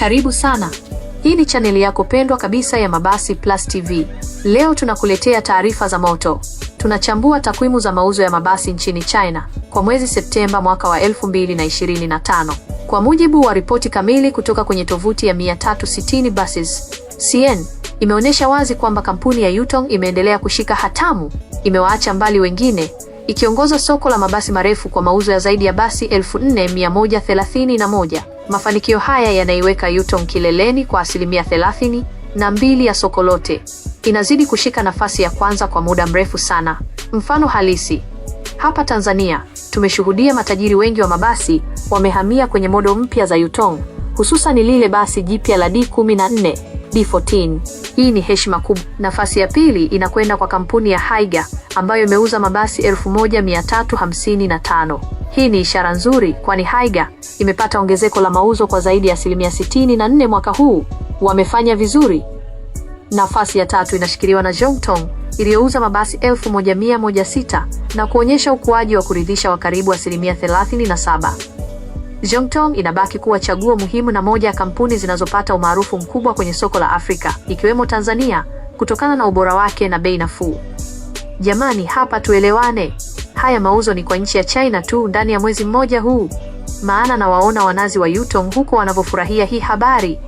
Karibu sana. Hii ni chaneli yako pendwa kabisa ya Mabasi Plus TV. Leo tunakuletea taarifa za moto. Tunachambua takwimu za mauzo ya mabasi nchini China kwa mwezi Septemba mwaka wa 2025. Kwa mujibu wa ripoti kamili kutoka kwenye tovuti ya 360 Buses, CN imeonyesha wazi kwamba kampuni ya Yutong imeendelea kushika hatamu, imewaacha mbali wengine, ikiongoza soko la mabasi marefu kwa mauzo ya zaidi ya basi 4131. Mafanikio haya yanaiweka Yutong kileleni kwa 32% ya soko lote. Inazidi kushika nafasi ya kwanza kwa muda mrefu sana. Mfano halisi. Hapa Tanzania, tumeshuhudia matajiri wengi wa mabasi wamehamia kwenye modo mpya za Yutong, hususan lile basi jipya la D14, D14. Hii ni heshima kubwa. Nafasi ya pili inakwenda kwa kampuni ya Haiger ambayo imeuza mabasi 1355. Hii ni ishara nzuri, kwani Haiger imepata ongezeko la mauzo kwa zaidi ya 64% mwaka huu. Wamefanya vizuri. Nafasi ya tatu inashikiliwa na Zhongtong iliyouza mabasi 1116 na kuonyesha ukuaji wa kuridhisha wa karibu 37%. Zhongtong inabaki kuwa chaguo muhimu na moja ya kampuni zinazopata umaarufu mkubwa kwenye soko la Afrika, ikiwemo Tanzania, kutokana na ubora wake na bei nafuu. Jamani, hapa tuelewane. Haya mauzo ni kwa nchi ya China tu ndani ya mwezi mmoja huu. Maana na waona wanazi wa Yutong huko wanavyofurahia hii habari.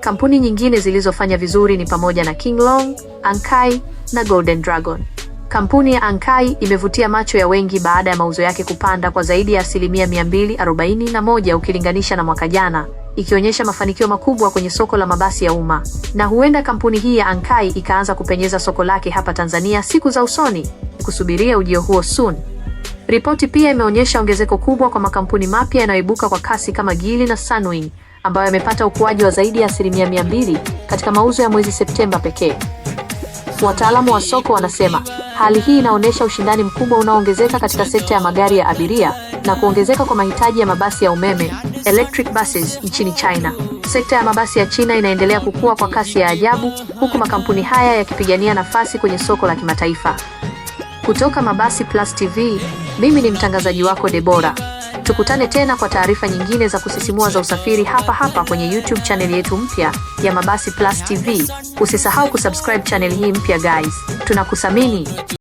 Kampuni nyingine zilizofanya vizuri ni pamoja na Kinglong, Ankai na Golden Dragon. Kampuni ya Ankai imevutia macho ya wengi baada ya mauzo yake kupanda kwa zaidi ya 241% ukilinganisha na mwaka jana, ikionyesha mafanikio makubwa kwenye soko la mabasi ya umma. Na huenda kampuni hii ya Ankai ikaanza kupenyeza soko lake hapa Tanzania siku za usoni. Kusubiria ujio huo soon. Ripoti pia imeonyesha ongezeko kubwa kwa makampuni mapya yanayoibuka kwa kasi kama Geely na Sunwing, ambayo yamepata ukuaji wa zaidi ya 200% katika mauzo ya mwezi Septemba pekee. Wataalamu wa soko wanasema hali hii inaonyesha ushindani mkubwa unaoongezeka katika sekta ya magari ya abiria na kuongezeka kwa mahitaji ya mabasi ya umeme, electric buses, nchini China. Sekta ya mabasi ya China inaendelea kukua kwa kasi ya ajabu, huku makampuni haya yakipigania nafasi kwenye soko la kimataifa. Kutoka Mabasi Plus TV, mimi ni mtangazaji wako Debora. Tukutane tena kwa taarifa nyingine za kusisimua za usafiri hapa kwenye YouTube channel yetu mpya ya Mabasi Plus TV. Usisahau kusubscribe channel hii mpya guys. Tunakusamini.